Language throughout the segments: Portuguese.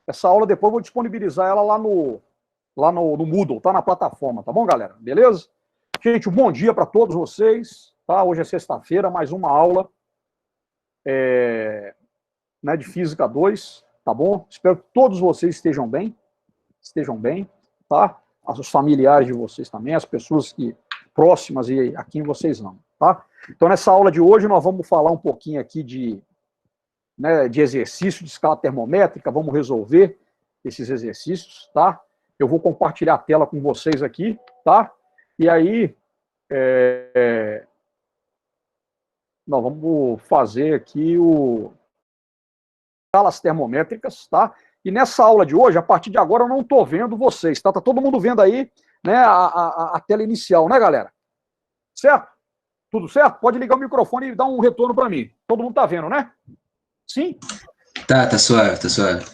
Essa aula depois eu vou disponibilizar ela lá no Moodle, tá na plataforma, tá bom, galera? Beleza? Gente, um bom dia para todos vocês, tá? Hoje é sexta-feira, mais uma aula né, de Física 2, tá bom? Espero que todos vocês estejam bem, tá? Os familiares de vocês também, as pessoas que próximas e a quem vocês amam, tá? Então, nessa aula de hoje, nós vamos falar um pouquinho aqui de exercício de escala termométrica, vamos resolver esses exercícios, tá? Eu vou compartilhar a tela com vocês aqui, tá? E aí, nós vamos fazer aqui escalas termométricas, tá? E nessa aula de hoje, a partir de agora, eu não estou vendo vocês, tá? Tá todo mundo vendo aí, né, a tela inicial, né, galera? Certo? Tudo certo? Pode ligar o microfone e dar um retorno para mim. Todo mundo tá vendo, né? Sim? Tá suave, tá suave.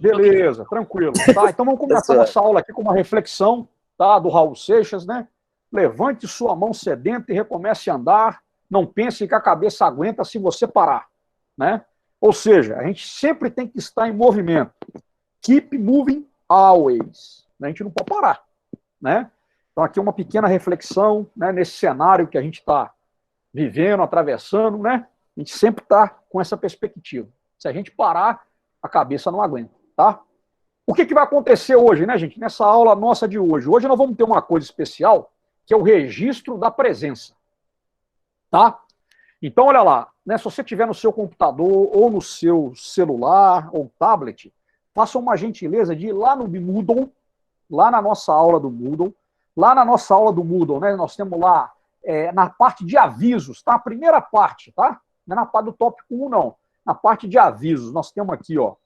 Beleza, tranquilo. Tá, então vamos começar nossa aula aqui com uma reflexão, tá, do Raul Seixas, né? Levante sua mão sedenta e recomece a andar. Não pense que a cabeça aguenta se você parar, né? Ou seja, a gente sempre tem que estar em movimento. Keep moving always. A gente não pode parar, né? Então aqui uma pequena reflexão, né, nesse cenário que a gente está vivendo, atravessando, né? A gente sempre está com essa perspectiva. Se a gente parar, a cabeça não aguenta, tá? O que vai acontecer hoje, né, gente? Nessa aula nossa de hoje. Hoje nós vamos ter uma coisa especial, que é o registro da presença, tá? Então, olha lá, né, se você tiver no seu computador, ou no seu celular, ou tablet, faça uma gentileza de ir lá no Moodle, lá na nossa aula do Moodle. Lá na nossa aula do Moodle, né, nós temos lá, na parte de avisos, tá? A primeira parte, tá? Não é na parte do tópico 1, não. Na parte de avisos, nós temos aqui, ó,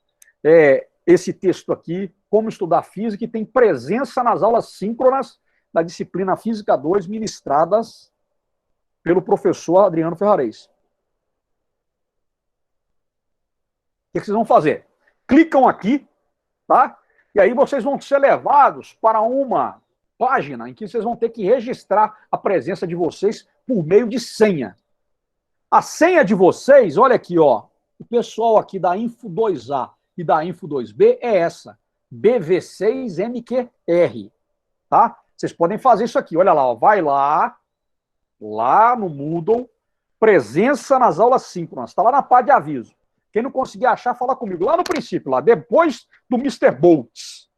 esse texto aqui, como estudar física, e tem presença nas aulas síncronas da disciplina Física 2, ministradas pelo professor Adriano Ferrarez. O que vocês vão fazer? Clicam aqui, tá? E aí vocês vão ser levados para uma página em que vocês vão ter que registrar a presença de vocês por meio de senha. A senha de vocês, olha aqui, ó, o pessoal aqui da Info 2A e da Info 2B é essa, BV6MQR, tá? Vocês podem fazer isso aqui, olha lá, ó, vai lá no Moodle, presença nas aulas síncronas, está lá na parte de aviso. Quem não conseguir achar, fala comigo, lá no princípio, lá, depois do Mr. Boltz,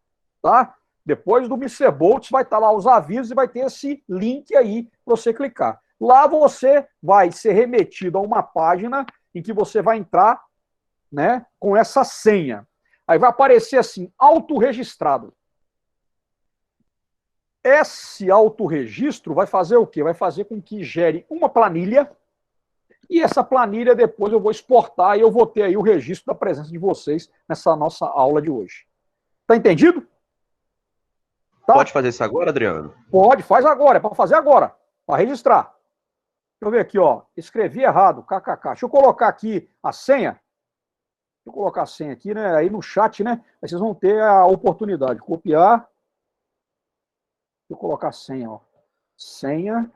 tá? Depois do Mr. Boltz vai estar lá os avisos e vai ter esse link aí para você clicar. Lá você vai ser remetido a uma página em que você vai entrar, né, com essa senha. Aí vai aparecer assim, autorregistrado. Esse autorregistro vai fazer o quê? Vai fazer com que gere uma planilha, e essa planilha depois eu vou exportar e eu vou ter aí o registro da presença de vocês nessa nossa aula de hoje. Tá entendido? Tá? Pode fazer isso agora, Adriano? Pode, faz agora, é para fazer agora, para registrar. Deixa eu ver aqui, ó, escrevi errado, kkk. Deixa eu colocar aqui a senha. Deixa eu colocar a senha aqui, né, aí no chat, né, aí vocês vão ter a oportunidade de copiar. Deixa eu colocar a senha, ó. Senha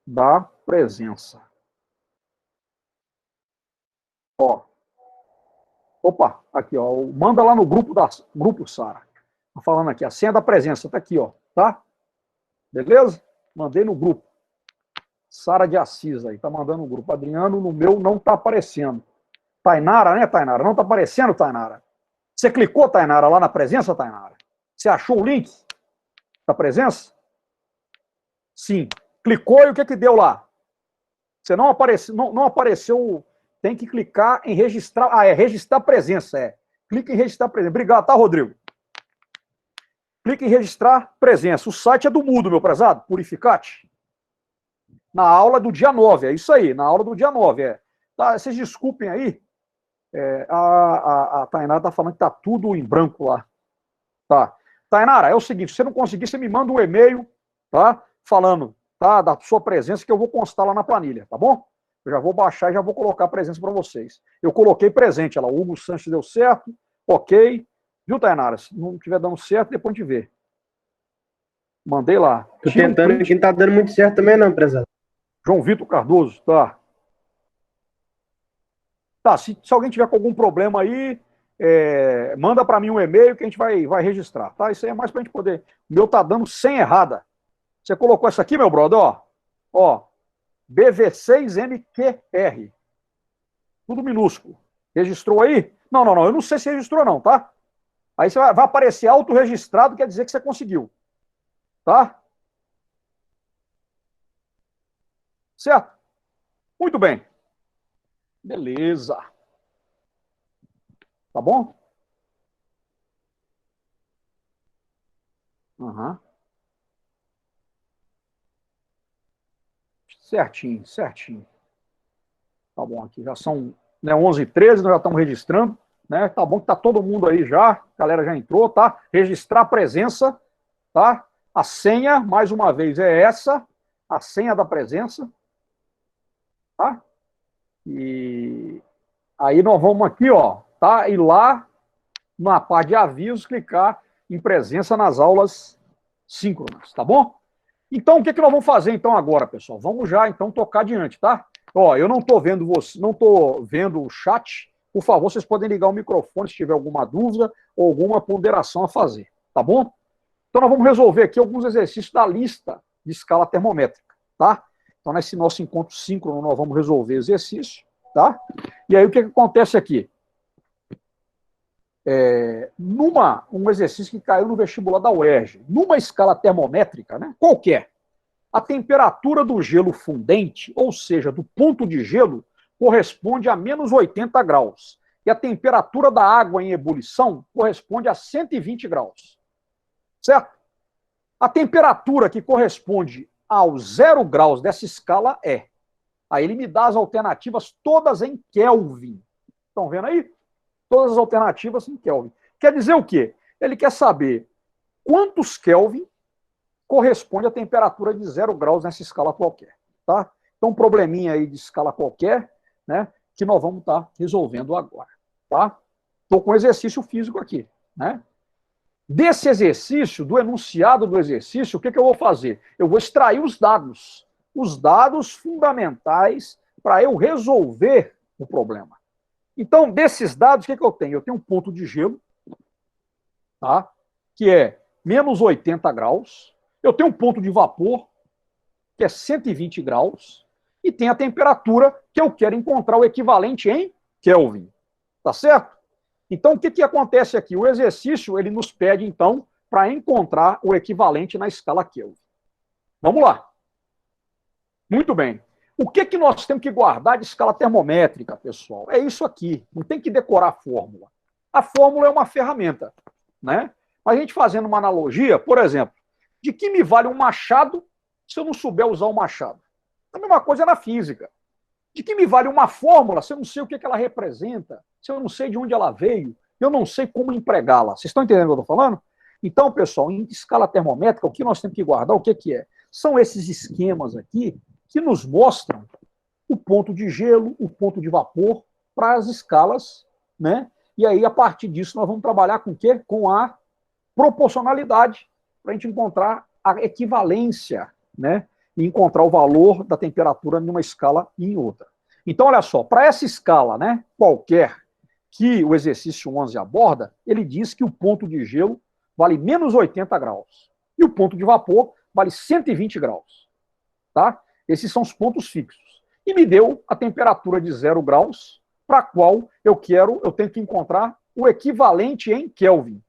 da presença. Ó. Opa, aqui, ó. Manda lá no grupo Sara. Tá falando aqui, a senha da presença tá aqui, ó, tá? Beleza? Mandei no grupo. Sara de Assis aí, tá mandando no grupo. Adriano, no meu não tá aparecendo. Tainara, né, Tainara? Não tá aparecendo, Tainara? Você clicou, Tainara, lá na presença, Tainara? Você achou o link da presença? Sim. Clicou e o que deu lá? Você não apareceu, não apareceu, tem que clicar em registrar, registrar presença, Clica em registrar presença. Obrigado, tá, Rodrigo? Clica em registrar presença. O site é do Moodle, meu prezado, Purificate. Na aula do dia 9, é isso aí, na aula do dia 9, Tá, vocês desculpem aí, a Tainara tá falando que tá tudo em branco lá. Tá. Tainara, é o seguinte, se você não conseguir, você me manda um e-mail, tá? Falando, tá, da sua presença, que eu vou constar lá na planilha, tá bom? Eu já vou baixar e já vou colocar a presença para vocês. Eu coloquei presente, ela, o Hugo Sanches deu certo, ok. Viu, Tainara? Se não estiver dando certo, depois a gente vê. Mandei lá. Tô tentando, que não tá dando muito certo também não, prezado. João Vitor Cardoso, tá. Tá, se alguém tiver com algum problema aí, manda para mim um e-mail que a gente vai registrar, tá? Isso aí é mais para a gente poder... O meu tá dando 100 errada. Você colocou essa aqui, meu brother, ó, BV6MQR. Tudo minúsculo. Registrou aí? Não, eu não sei se registrou não, tá? Aí você vai aparecer autorregistrado, quer dizer que você conseguiu. Tá? Certo? Muito bem. Beleza. Tá bom? Uhum. Certinho. Tá bom, aqui já são 11h13, nós já estamos registrando, né? Tá bom que tá todo mundo aí já, a galera já entrou, tá? Registrar a presença, tá? A senha, mais uma vez, é essa, a senha da presença, tá? E aí nós vamos aqui, ó, tá? E lá, na parte de avisos, clicar em presença nas aulas síncronas, tá bom? Então, o que nós vamos fazer então agora, pessoal? Vamos já, então, tocar adiante, tá? Ó, eu não estou vendo você, não estou vendo o chat. Por favor, vocês podem ligar o microfone se tiver alguma dúvida ou alguma ponderação a fazer, tá bom? Então, nós vamos resolver aqui alguns exercícios da lista de escala termométrica, tá? Então, nesse nosso encontro síncrono, nós vamos resolver exercício, tá? E aí, o que acontece aqui? Um exercício que caiu no vestibular da UERJ, numa escala termométrica, né, qualquer, a temperatura do gelo fundente, ou seja, do ponto de gelo, corresponde a menos 80 graus. E a temperatura da água em ebulição corresponde a 120 graus. Certo? A temperatura que corresponde aos 0 graus dessa escala é. Aí ele me dá as alternativas todas em Kelvin. Estão vendo aí? Todas as alternativas em Kelvin. Quer dizer o quê? Ele quer saber quantos Kelvin corresponde à temperatura de 0 graus nessa escala qualquer. Tá? Então, um probleminha aí de escala qualquer, né, que nós vamos estar resolvendo agora. Tá? Estou com exercício físico aqui. Né? Desse exercício, do enunciado do exercício, o que eu vou fazer? Eu vou extrair os dados fundamentais para eu resolver o problema. Então, desses dados, o que eu tenho? Eu tenho um ponto de gelo, tá? Que é menos 80 graus. Eu tenho um ponto de vapor, que é 120 graus. E tem a temperatura que eu quero encontrar o equivalente em Kelvin. Tá certo? Então, o que acontece aqui? O exercício, ele nos pede, então, para encontrar o equivalente na escala Kelvin. Vamos lá. Muito bem. O que nós temos que guardar de escala termométrica, pessoal? É isso aqui. Não tem que decorar a fórmula. A fórmula é uma ferramenta, né? Mas a gente fazendo uma analogia, por exemplo, de que me vale um machado se eu não souber usar o machado? A mesma coisa na física. De que me vale uma fórmula se eu não sei o que ela representa, se eu não sei de onde ela veio, eu não sei como empregá-la? Vocês estão entendendo o que eu estou falando? Então, pessoal, em escala termométrica, o que nós temos que guardar, o que é? São esses esquemas aqui que nos mostram o ponto de gelo, o ponto de vapor para as escalas, né? E aí, a partir disso, nós vamos trabalhar com o quê? Com a proporcionalidade, para a gente encontrar a equivalência, né? E encontrar o valor da temperatura numa escala e em outra. Então, olha só, para essa escala, né, qualquer que o exercício 11 aborda, ele diz que o ponto de gelo vale menos 80 graus. E o ponto de vapor vale 120 graus. Tá? Esses são os pontos fixos. E me deu a temperatura de 0 graus, para a qual eu tenho que encontrar o equivalente em Kelvin.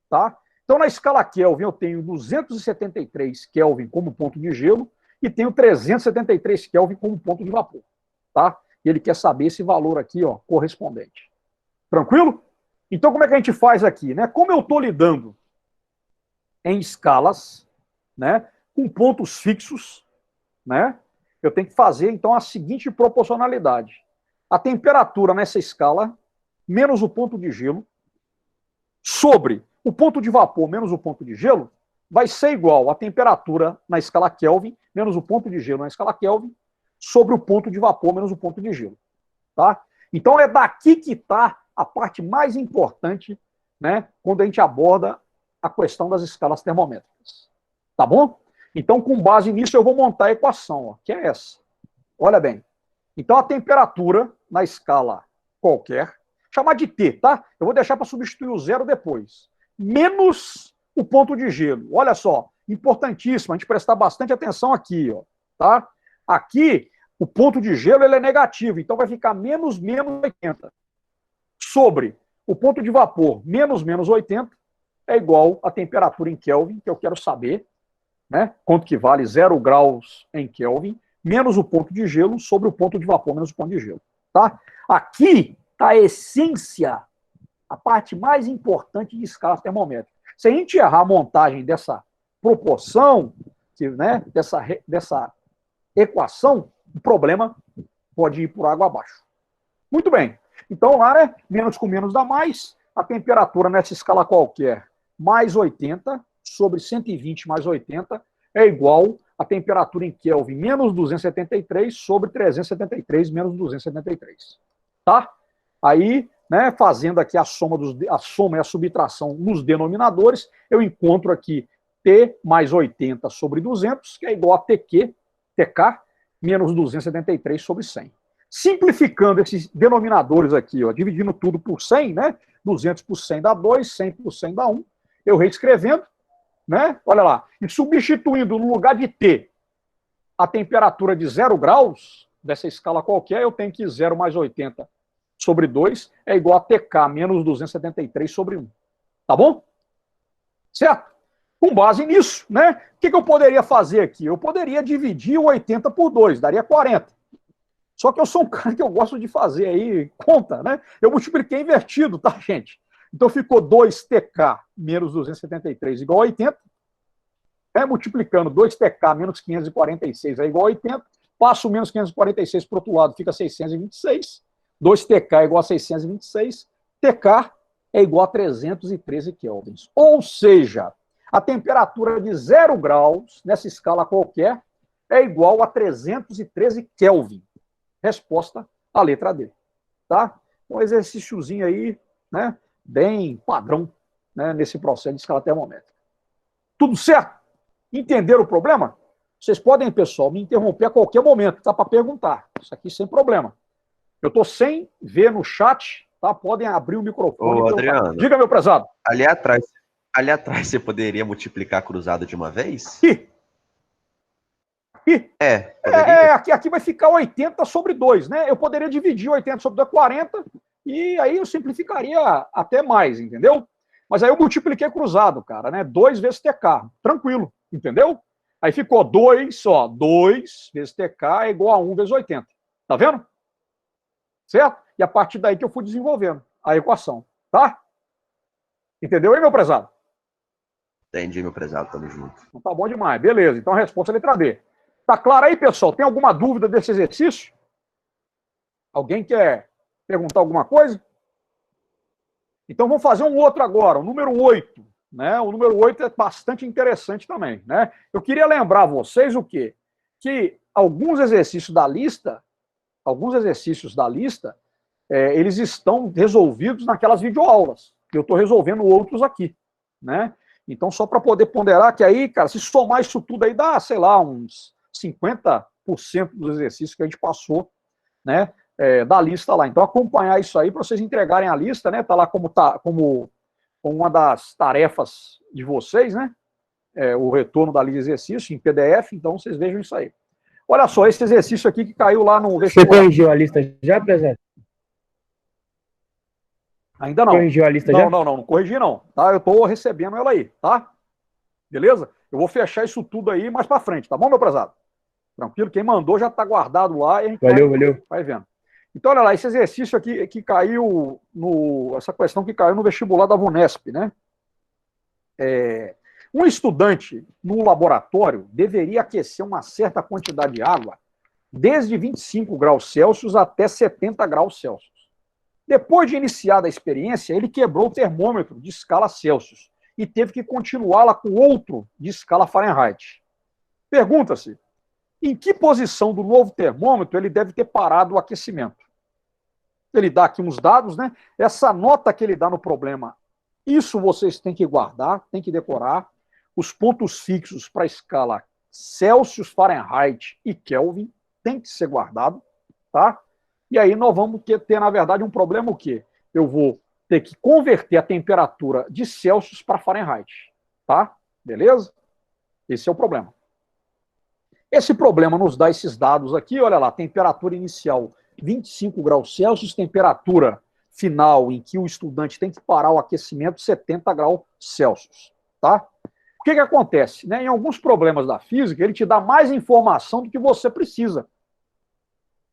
Tá? Então, na escala Kelvin, eu tenho 273 Kelvin como ponto de gelo e tenho 373 Kelvin como ponto de vapor. Tá? E ele quer saber esse valor aqui, ó, correspondente. Tranquilo? Então, como é que a gente faz aqui? Né? Como eu estou lidando em escalas, né, com pontos fixos, né, eu tenho que fazer, então, a seguinte proporcionalidade. A temperatura nessa escala, menos o ponto de gelo, sobre o ponto de vapor menos o ponto de gelo, vai ser igual a temperatura na escala Kelvin, menos o ponto de gelo na escala Kelvin, sobre o ponto de vapor menos o ponto de gelo. Tá? Então, é daqui que está a parte mais importante, né, quando a gente aborda a questão das escalas termométricas. Tá bom? Então, com base nisso, eu vou montar a equação, ó, que é essa. Olha bem. Então, a temperatura na escala qualquer chamar de T, tá? Eu vou deixar para substituir o zero depois. Menos o ponto de gelo. Olha só, importantíssimo, a gente prestar bastante atenção aqui, ó, tá? Aqui, o ponto de gelo ele é negativo, então vai ficar menos 80. Sobre o ponto de vapor menos 80 é igual a temperatura em Kelvin, que eu quero saber, né? Quanto que vale 0 graus em Kelvin, menos o ponto de gelo sobre o ponto de vapor menos o ponto de gelo, tá? Aqui está a essência, a parte mais importante de escala termométrica. Se a gente errar a montagem dessa proporção, né, dessa equação, o problema pode ir por água abaixo. Muito bem. Então lá, né, menos com menos dá mais, a temperatura nessa escala qualquer, mais 80, sobre 120 mais 80, é igual a temperatura em Kelvin menos 273 sobre 373 menos 273. Tá? Aí, né, fazendo aqui a soma e a subtração nos denominadores, eu encontro aqui T mais 80 sobre 200, que é igual a TQ menos 273 sobre 100. Simplificando esses denominadores aqui, ó, dividindo tudo por 100, né? 200 por 100 dá 2, 100 por 100 dá 1. Eu reescrevendo, né? Olha lá. E substituindo no lugar de T a temperatura de 0 graus, dessa escala qualquer, eu tenho que 0 mais 80 sobre 2 é igual a TK menos 273 sobre 1. Tá bom? Certo? Com base nisso, né? O que eu poderia fazer aqui? Eu poderia dividir o 80 por 2, daria 40. Só que eu sou um cara que eu gosto de fazer aí conta, né? Eu multipliquei invertido, tá, gente? Então ficou 2TK menos 273 igual a 80. Multiplicando 2TK menos 546 é igual a 80. Passo o menos 546 para o outro lado, fica 626. 2TK é igual a 626. TK é igual a 313 kelvins. Ou seja, a temperatura de 0 graus, nessa escala qualquer, é igual a 313 Kelvin. Resposta, a letra D. Tá? Um exercíciozinho aí, né, bem padrão, né, nesse processo de escala termométrica. Tudo certo? Entenderam o problema? Vocês podem, pessoal, me interromper a qualquer momento, tá, para perguntar. Isso aqui sem problema. Eu estou sem ver no chat, tá? Podem abrir o microfone. Ô, Adriano. Diga, meu prezado. Ali atrás você poderia multiplicar cruzado de uma vez? Aqui vai ficar 80 sobre 2, né? Eu poderia dividir 80 sobre 2, 40, e aí eu simplificaria até mais, entendeu? Mas aí eu multipliquei cruzado, cara, né? 2 vezes TK, tranquilo, entendeu? Aí ficou 2 vezes TK é igual a 1 vezes 80. Tá vendo? Certo? E a partir daí que eu fui desenvolvendo a equação, tá? Entendeu aí, meu prezado? Entendi, meu prezado, tamo junto. Então tá bom demais, beleza. Então a resposta é a letra B. Tá claro aí, pessoal? Tem alguma dúvida desse exercício? Alguém quer perguntar alguma coisa? Então vamos fazer um outro agora, o número 8. Né? O número 8 é bastante interessante também. Né? Eu queria lembrar a vocês o quê? Que alguns exercícios da lista, eles estão resolvidos naquelas videoaulas. Eu estou resolvendo outros aqui. Né? Então, só para poder ponderar que aí, cara, se somar isso tudo aí, dá, sei lá, uns 50% dos exercícios que a gente passou, né, da lista lá. Então, acompanhar isso aí para vocês entregarem a lista, né, tá lá como uma das tarefas de vocês, né, o retorno da lista de exercício em PDF, então vocês vejam isso aí. Olha só, esse exercício aqui que caiu lá no vestibular. Você corrigiu a lista já, presidente? Ainda não. Corrigiu a lista já? Não corrigi não, tá? Eu tô recebendo ela aí, tá? Beleza? Eu vou fechar isso tudo aí mais para frente, tá bom, meu prezado? Tranquilo? Quem mandou já tá guardado lá e a gente valeu. Vai vendo. Então, olha lá, esse exercício aqui que caiu essa questão que caiu no vestibular da VUNESP, né? Um estudante no laboratório deveria aquecer uma certa quantidade de água desde 25 graus Celsius até 70 graus Celsius. Depois de iniciada a experiência, ele quebrou o termômetro de escala Celsius e teve que continuá-la com outro de escala Fahrenheit. Pergunta-se, em que posição do novo termômetro ele deve ter parado o aquecimento? Ele dá aqui uns dados, né? Essa nota que ele dá no problema, isso vocês têm que guardar, têm que decorar. Os pontos fixos para a escala Celsius, Fahrenheit e Kelvin tem que ser guardado, tá? E aí nós vamos ter, na verdade, um problema o quê? eu vou ter que converter a temperatura de Celsius para Fahrenheit. Tá? Beleza? Esse é o problema. Esse problema nos dá esses dados aqui, olha lá, temperatura inicial 25 graus Celsius, temperatura final em que o estudante tem que parar o aquecimento 70 graus Celsius. Tá? O que acontece? Né? Em alguns problemas da física, ele te dá mais informação do que você precisa.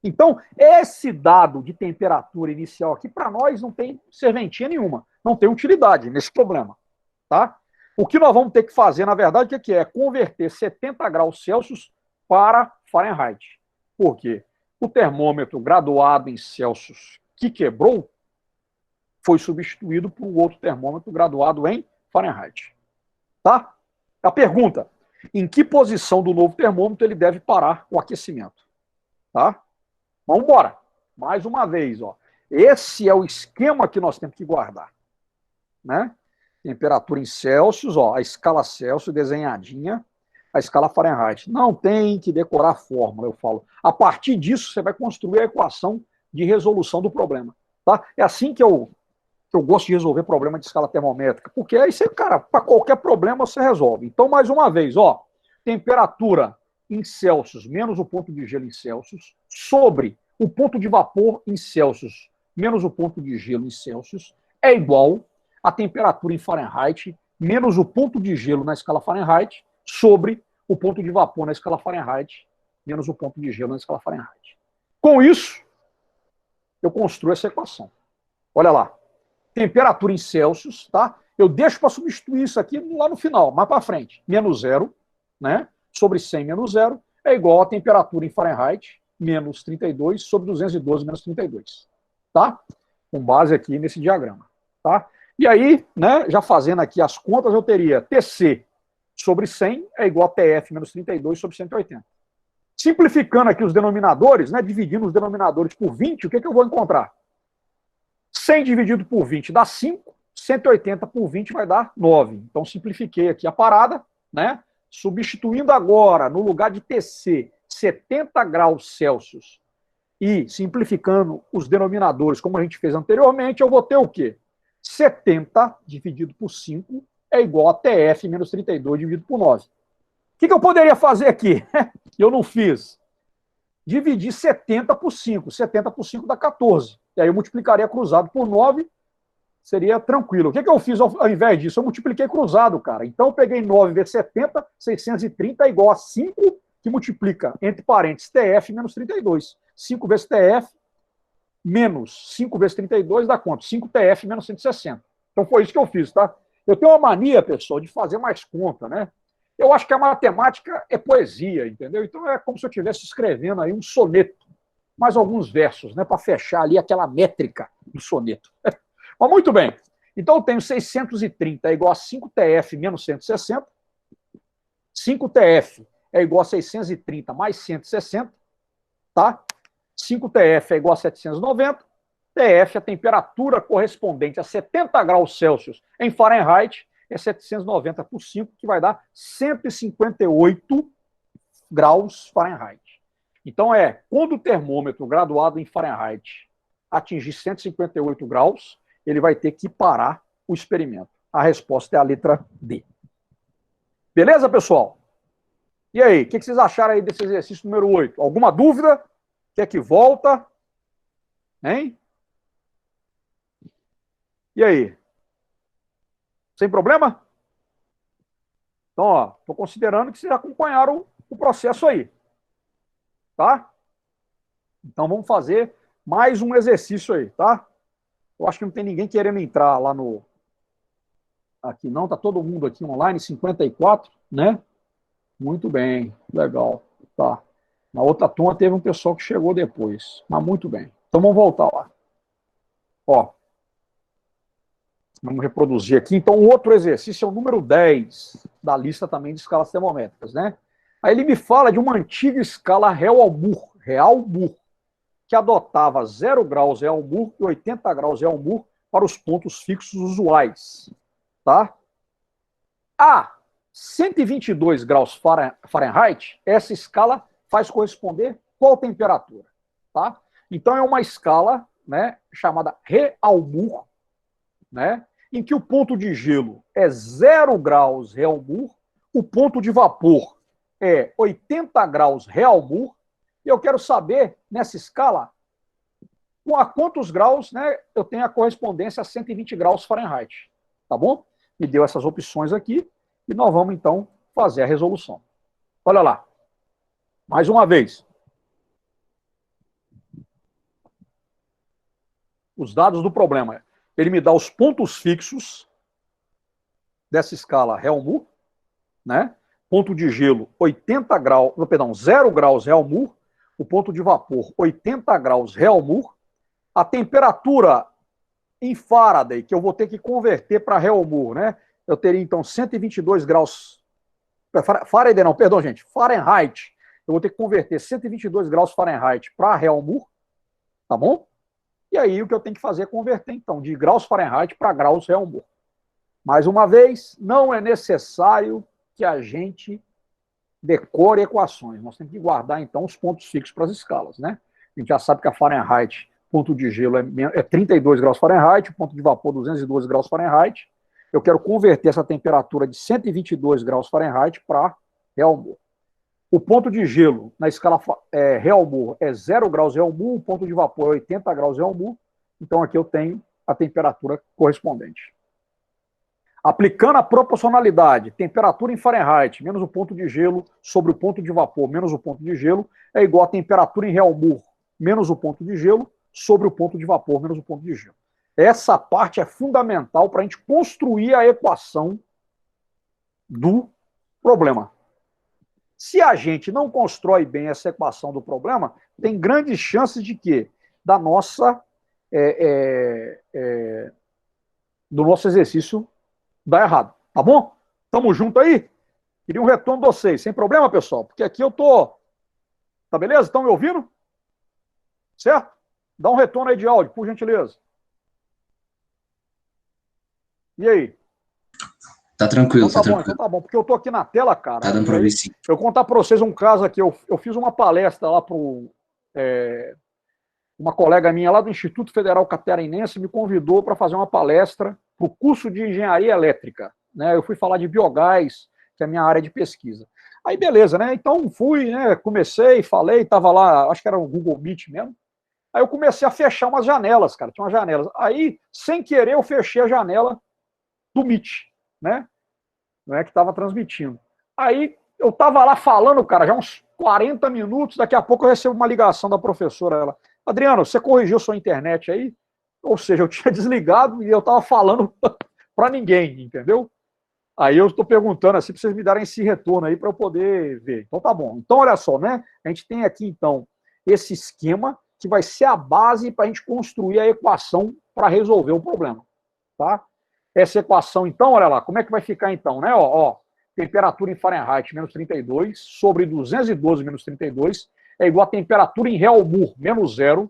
Então, esse dado de temperatura inicial aqui, para nós, não tem serventia nenhuma. Não tem utilidade nesse problema. Tá? O que nós vamos ter que fazer, na verdade, o que é? Converter 70 graus Celsius para Fahrenheit. Por quê? O termômetro graduado em Celsius que quebrou foi substituído por um outro termômetro graduado em Fahrenheit. Tá? A pergunta, em que posição do novo termômetro ele deve parar o aquecimento? Tá? Vamos embora. Mais uma vez, ó. Esse é o esquema que nós temos que guardar. Né? Temperatura em Celsius, ó, a escala Celsius desenhadinha, a escala Fahrenheit. Não tem que decorar a fórmula, eu falo. A partir disso, você vai construir a equação de resolução do problema. Tá? É assim que eu gosto de resolver problema de escala termométrica, porque aí você, cara, para qualquer problema você resolve. Então, mais uma vez, ó, temperatura em Celsius menos o ponto de gelo em Celsius sobre o ponto de vapor em Celsius menos o ponto de gelo em Celsius é igual a temperatura em Fahrenheit menos o ponto de gelo na escala Fahrenheit sobre o ponto de vapor na escala Fahrenheit menos o ponto de gelo na escala Fahrenheit. Com isso, eu construo essa equação. Olha lá. Temperatura em Celsius, tá? Eu deixo para substituir isso aqui lá no final, mais para frente. Menos zero, né? Sobre 100 menos zero é igual a temperatura em Fahrenheit menos 32 sobre 212 menos 32. Tá? Com base aqui nesse diagrama. Tá? E aí, né, já fazendo aqui as contas, eu teria TC sobre 100 é igual a TF menos 32 sobre 180. Simplificando aqui os denominadores, né, dividindo os denominadores por 20, o que eu vou encontrar? 100 dividido por 20 dá 5, 180 por 20 vai dar 9. Então, simplifiquei aqui a parada, né? Substituindo agora, no lugar de TC, 70 graus Celsius e simplificando os denominadores, como a gente fez anteriormente, eu vou ter o quê? 70 dividido por 5 é igual a TF menos 32 dividido por 9. O que eu poderia fazer aqui? Eu não fiz. Dividir 70 por 5. 70 por 5 dá 14. E aí eu multiplicaria cruzado por 9, seria tranquilo. O que eu fiz ao invés disso? Eu multipliquei cruzado, cara. Então eu peguei 9 vezes 70, 630 é igual a 5, que multiplica, entre parênteses, TF menos 32. 5 vezes TF menos 5 vezes 32 dá quanto? 5TF menos 160. Então foi isso que eu fiz, tá? Eu tenho uma mania, pessoal, de fazer mais conta, né? Eu acho que a matemática é poesia, entendeu? Então é como se eu estivesse escrevendo aí um soneto, mais alguns versos, né? Para fechar ali aquela métrica do soneto. Mas muito bem. Então eu tenho 630 é igual a 5TF menos 160. 5TF é igual a 630 mais 160, tá? 5TF é igual a 790. TF, a temperatura correspondente a 70 graus Celsius em Fahrenheit, é 790 por 5, que vai dar 158 graus Fahrenheit. Então quando o termômetro graduado em Fahrenheit atingir 158 graus, ele vai ter que parar o experimento. A resposta é a letra D. Beleza, pessoal? E aí, o que vocês acharam aí desse exercício número 8? Alguma dúvida? Quer que volta? Hein? E aí? Sem problema? Então, ó, estou considerando que vocês acompanharam o processo aí. Tá? Então, vamos fazer mais um exercício aí, tá? Eu acho que não tem ninguém querendo entrar lá no... Aqui não, tá todo mundo aqui online, 54, né? Muito bem, legal, tá. Na outra turma teve um pessoal que chegou depois, mas muito bem. Então vamos voltar lá. Ó, vamos reproduzir aqui. Então o outro exercício é o número 10 da lista também de escalas termométricas, né? Aí ele me fala de uma antiga escala Real-Moore, que adotava 0 graus Real-Moore e 80 graus Real-Moore para os pontos fixos usuais, tá? A 122 graus Fahrenheit, essa escala faz corresponder qual temperatura, tá? Então é uma escala né, chamada Realmur, né, em que o ponto de gelo é 0 graus Realmur, o ponto de vapor é 80 graus Realmur, e eu quero saber, nessa escala, a quantos graus, né, eu tenho a correspondência a 120 graus Fahrenheit. Tá bom? Me deu essas opções aqui, e nós vamos, então, fazer a resolução. Olha lá. Mais uma vez. Os dados do problema. Ele me dá os pontos fixos dessa escala Helmut, né? Ponto de gelo 80 graus, perdão, 0 graus Helmut, o ponto de vapor 80 graus Helmut, a temperatura em Faraday, que eu vou ter que converter para Helmut, né? Eu teria então 122 graus Faraday, não, perdão, gente, Fahrenheit. Eu vou ter que converter 122 graus Fahrenheit para Helmut, tá bom? E aí o que eu tenho que fazer é converter, então, de graus Fahrenheit para graus Helmut. Mais uma vez, não é necessário que a gente decore equações. Nós temos que guardar, então, os pontos fixos para as escalas, né? A gente já sabe que a Fahrenheit, ponto de gelo, é 32 graus Fahrenheit, ponto de vapor 212 graus Fahrenheit. Eu quero converter essa temperatura de 122 graus Fahrenheit para Helmut. O ponto de gelo na escala Helmut é 0 graus Helmut, o ponto de vapor é 80 graus Helmut, então aqui eu tenho a temperatura correspondente. Aplicando a proporcionalidade, temperatura em Fahrenheit menos o ponto de gelo sobre o ponto de vapor menos o ponto de gelo é igual a temperatura em Helmut menos o ponto de gelo sobre o ponto de vapor menos o ponto de gelo. Essa parte é fundamental para a gente construir a equação do problema. Se a gente não constrói bem essa equação do problema, tem grandes chances de que do nosso exercício dar errado. Tá bom? Tamo junto aí? Queria um retorno de vocês, sem problema, pessoal? Porque aqui eu tô... Tá beleza? Estão me ouvindo? Certo? Dá um retorno aí de áudio, por gentileza. E aí? Tá tranquilo, então, tá tranquilo. Então tá bom, porque eu tô aqui na tela, cara. Tá dando pra ver sim. Eu vou contar para vocês um caso aqui. Eu fiz uma palestra lá para uma colega minha lá do Instituto Federal Catarinense me convidou para fazer uma palestra para o curso de Engenharia Elétrica. Né? Eu fui falar de biogás, que é a minha área de pesquisa. Aí beleza, né? Então fui, né? Comecei, falei, estava lá, acho que era o Google Meet mesmo. Aí eu comecei a fechar umas janelas, cara. Tinha umas janelas. Aí, sem querer, eu fechei a janela do Meet, né? Não é que estava transmitindo. Aí eu estava lá falando, cara, já uns 40 minutos, daqui a pouco eu recebo uma ligação da professora, ela, Adriano, você corrigiu sua internet aí? Ou seja, eu tinha desligado e eu estava falando para ninguém, entendeu? Aí eu estou perguntando assim, para vocês me darem esse retorno aí para eu poder ver. Então tá bom. Então olha só, né? A gente tem aqui então esse esquema que vai ser a base para a gente construir a equação para resolver o problema, tá? Essa equação, então, olha lá, como é que vai ficar então, né? Ó, temperatura em Fahrenheit menos 32 sobre 212 menos 32 é igual a temperatura em Helmut menos 0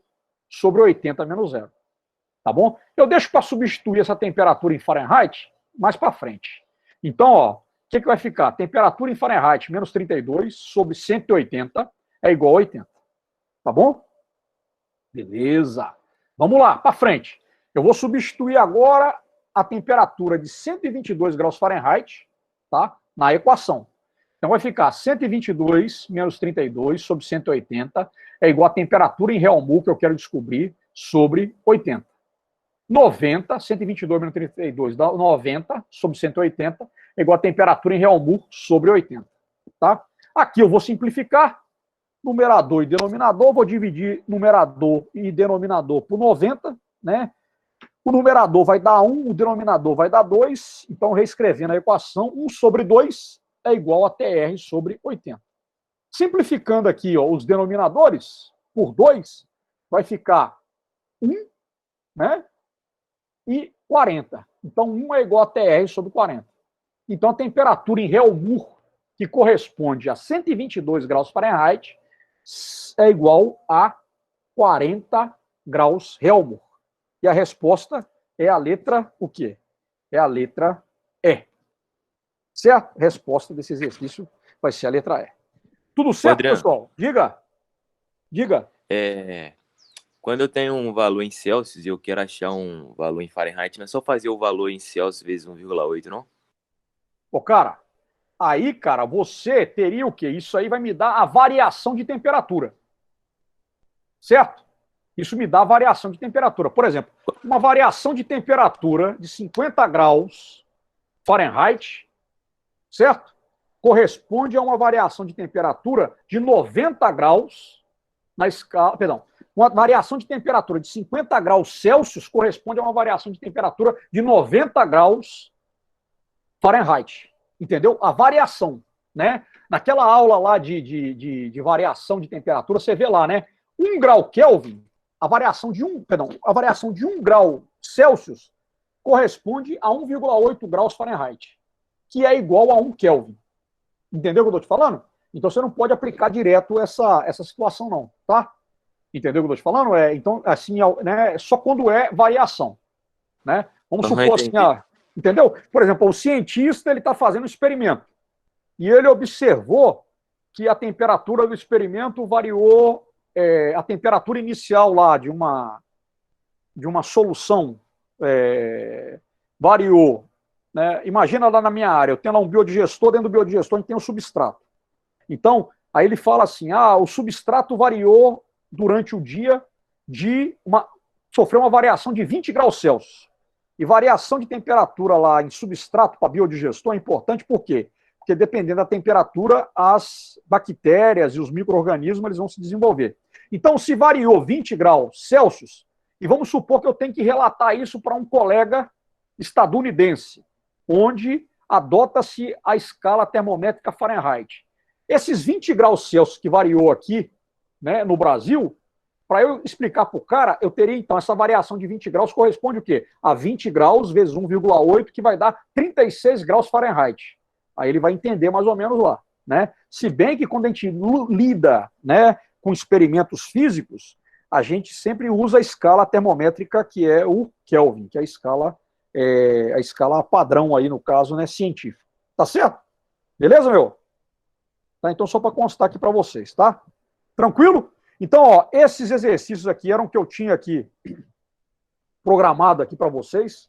sobre 80 menos 0. Tá bom? Eu deixo para substituir essa temperatura em Fahrenheit mais para frente. Então, ó, o que vai ficar? Temperatura em Fahrenheit menos 32 sobre 180 é igual a 80. Tá bom? Beleza. Vamos lá, para frente. Eu vou substituir agora a temperatura de 122 graus Fahrenheit, tá? Na equação. Então vai ficar 122 menos 32 sobre 180 é igual a temperatura em Helmut que eu quero descobrir sobre 80. 90, 122 menos 32 dá 90 sobre 180 é igual a temperatura em Helmut sobre 80. Tá? Aqui eu vou simplificar. Numerador e denominador, vou dividir numerador e denominador por 90, né? O numerador vai dar 1, o denominador vai dar 2, então reescrevendo a equação, 1 sobre 2 é igual a TR sobre 80. Simplificando aqui ó, os denominadores por 2, vai ficar 1, né? E 40. Então 1 é igual a TR sobre 40. Então a temperatura em Helmut, que corresponde a 122 graus Fahrenheit, é igual a 40 graus Helmut. E a resposta é a letra o quê? É a letra E. Certo? A resposta desse exercício vai ser a letra E. Tudo certo, Adriano, pessoal? Diga. Diga. Quando eu tenho um valor em Celsius e eu quero achar um valor em Fahrenheit, não é só fazer o valor em Celsius vezes 1,8, não? Pô, cara, aí, cara, você teria o quê? Isso aí vai me dar a variação de temperatura. Certo? Isso me dá a variação de temperatura. Por exemplo, uma variação de temperatura de 50 graus Fahrenheit, certo? Corresponde a uma variação de temperatura de 90 graus na escala. Perdão. Uma variação de temperatura de 50 graus Celsius corresponde a uma variação de temperatura de 90 graus Fahrenheit. Entendeu? A variação, né? Naquela aula lá de variação de temperatura, você vê lá, né? 1 grau Kelvin, a variação de 1 grau Celsius corresponde a 1,8 graus Fahrenheit, que é igual a 1 Kelvin. Entendeu o que eu estou te falando? Então você não pode aplicar direto essa situação, não, tá? Entendeu o que eu estou te falando? Então, assim, né, só quando é variação, né? Vamos supor assim, entendeu? Por exemplo, o cientista ele está fazendo um experimento e ele observou que a temperatura do experimento variou, a temperatura inicial lá de uma solução variou. Né? Imagina lá na minha área, eu tenho lá um biodigestor, dentro do biodigestor a gente tem um substrato. Então, aí ele fala assim, o substrato variou durante o dia sofreu uma variação de 20 graus Celsius. E variação de temperatura lá em substrato para biodigestor é importante por quê? Porque dependendo da temperatura, as bactérias e os micro-organismos eles vão se desenvolver. Então, se variou 20 graus Celsius, e vamos supor que eu tenho que relatar isso para um colega estadunidense, onde adota-se a escala termométrica Fahrenheit. Esses 20 graus Celsius que variou aqui, né, no Brasil, para eu explicar para o cara, eu teria, então, essa variação de 20 graus corresponde o quê? A 20 graus vezes 1,8, que vai dar 36 graus Fahrenheit. Aí ele vai entender mais ou menos lá, né? Se bem que quando a gente lida, né, com experimentos físicos, a gente sempre usa a escala termométrica, que é o Kelvin, que é a escala padrão aí, no caso, né, científica. Tá certo? Beleza, meu? Tá, então, só para constar aqui para vocês, tá? Tranquilo? Então, ó, esses exercícios aqui eram que eu tinha aqui programado aqui para vocês,